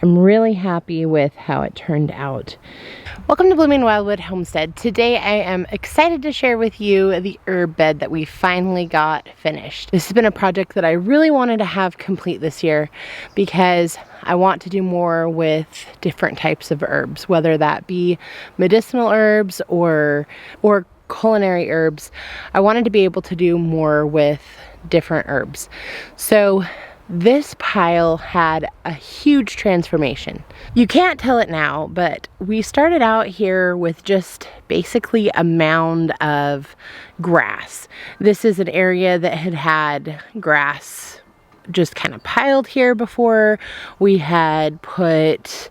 I'm really happy with how it turned out. Welcome to Blooming Wildwood Homestead. Today I am excited to share with you the herb bed that we finally got finished. This has been a project that I really wanted to have complete this year because I want to do more with different types of herbs, whether that be medicinal herbs or culinary herbs. I wanted to be able to do more with different herbs. So this pile had a huge transformation. You can't tell it now, but we started out here with just basically a mound of grass. This is an area that had grass just kind of piled here before. We had put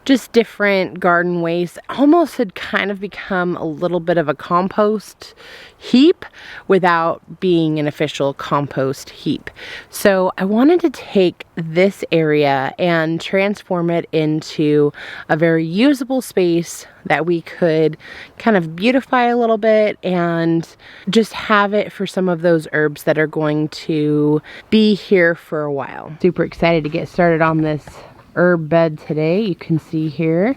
just different garden waste. Almost had kind of become a little bit of a compost heap without being an official compost heap. So I wanted to take this area and transform it into a very usable space that we could kind of beautify a little bit and just have it for some of those herbs that are going to be here for a while. Super excited to get started on this herb bed today. You can see here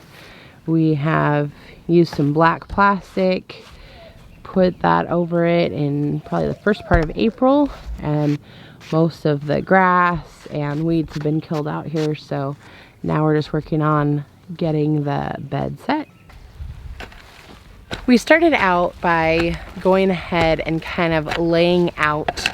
we have used some black plastic, put that over it in probably the first part of April, and most of the grass and weeds have been killed out here, so now we're just working on getting the bed set. We started out by going ahead and kind of laying out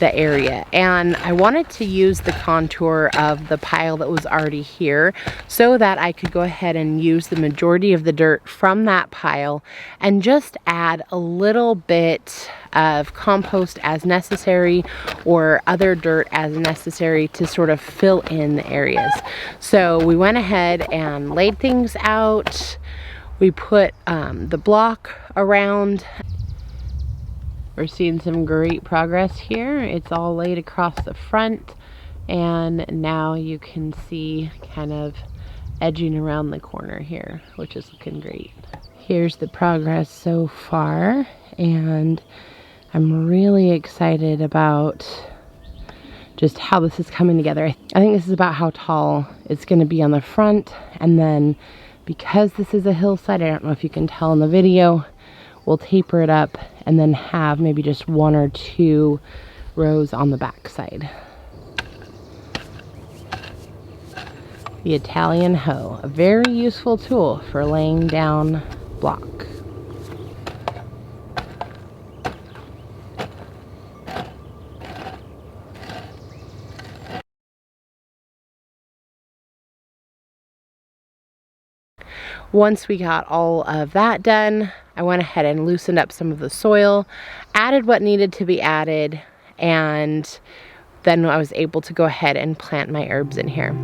the area, and I wanted to use the contour of the pile that was already here so that I could go ahead and use the majority of the dirt from that pile and just add a little bit of compost as necessary or other dirt as necessary to sort of fill in the areas. So we went ahead and laid things out. We put the block around. We're seeing some great progress here. It's all laid across the front, and now you can see kind of edging around the corner here, which is looking great. Here's the progress so far, and I'm really excited about just how this is coming together. I think this is about how tall it's going to be on the front, and then because this is a hillside, I don't know if you can tell in the video, we'll taper it up and then have maybe just 1 or 2 rows on the back side. The Italian hoe, a very useful tool for laying down block. Once we got all of that done, I went ahead and loosened up some of the soil, added what needed to be added, and then I was able to go ahead and plant my herbs in here.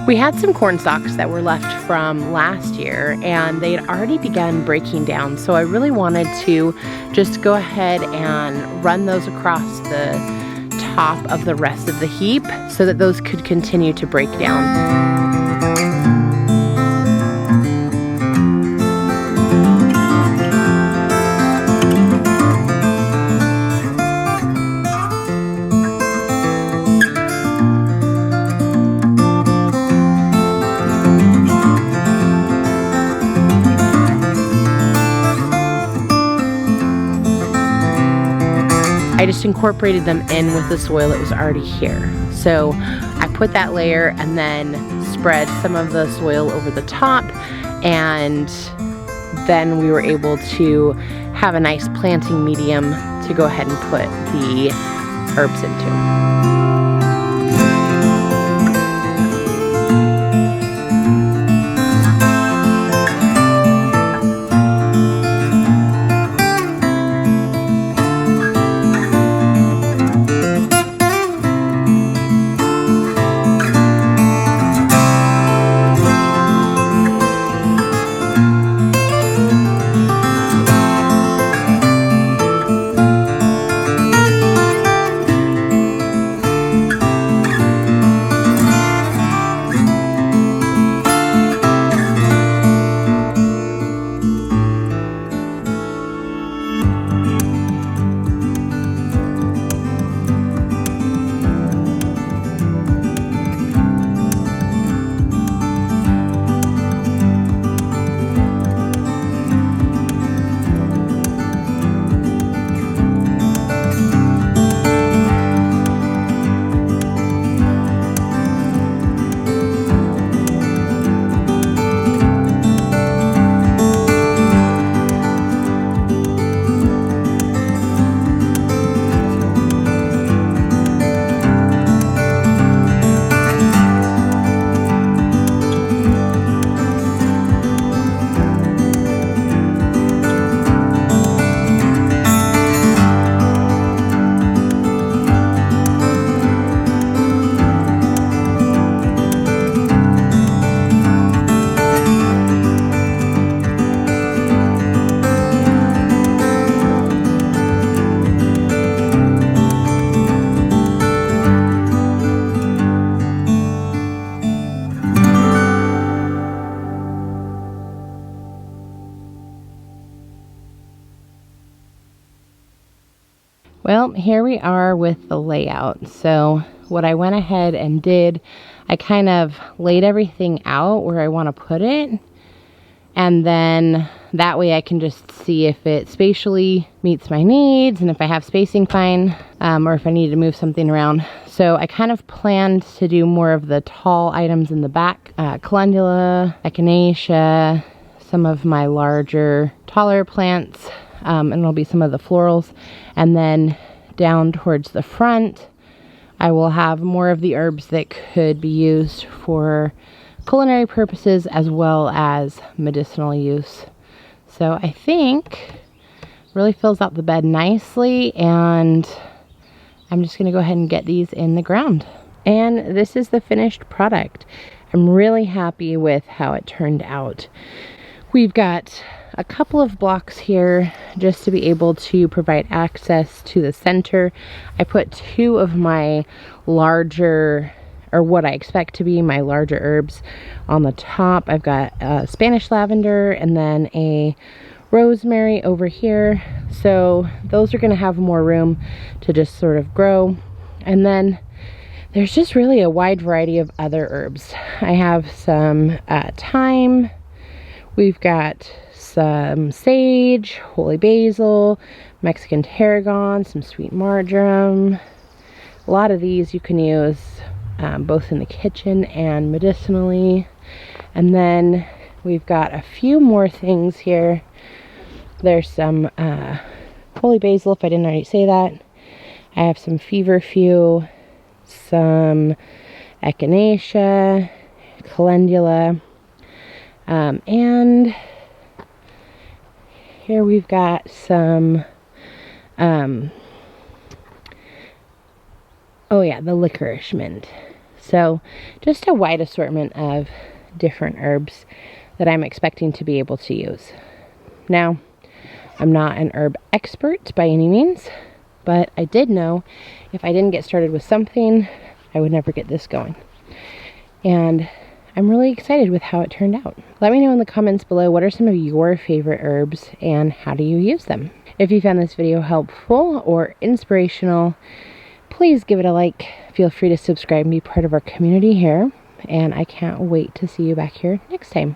We had some corn stalks that were left from last year, and they had already begun breaking down, so I really wanted to just go ahead and run those across the top of the rest of the heap so that those could continue to break down. I I just incorporated them in with the soil that was already here. So I put that layer and then spread some of the soil over the top, and then we were able to have a nice planting medium to go ahead and put the herbs into. Well, here we are with the layout. So what I went ahead and did, I kind of laid everything out where I want to put it. And then that way I can just see if it spatially meets my needs and if I have spacing fine, or if I need to move something around. So I kind of planned to do more of the tall items in the back, calendula, echinacea, some of my larger, taller plants, and it'll be some of the florals. And then down towards the front, I will have more of the herbs that could be used for culinary purposes as well as medicinal use. So I think really fills out the bed nicely, and I'm just going to go ahead and get these in the ground. And this is the finished product. I'm really happy with how it turned out. We've got a couple of blocks here just to be able to provide access to the center. I put two of my larger, or what I expect to be my larger herbs, on the top. I've got Spanish lavender and then a rosemary over here. So those are going to have more room to just sort of grow. And then there's just really a wide variety of other herbs. I have some thyme. We've got some sage, holy basil, Mexican tarragon, some sweet marjoram. A lot of these you can use both in the kitchen and medicinally. And then we've got a few more things here. There's some holy basil, if I didn't already say that. I have some feverfew, some echinacea, calendula, and here we've got some, the licorice mint. So just a wide assortment of different herbs that I'm expecting to be able to use. Now, I'm not an herb expert by any means, but I did know if I didn't get started with something, I would never get this going. And I'm really excited with how it turned out. Let me know in the comments below, what are some of your favorite herbs and how do you use them? If you found this video helpful or inspirational, please give it a like. Feel free to subscribe and be part of our community here. And I can't wait to see you back here next time.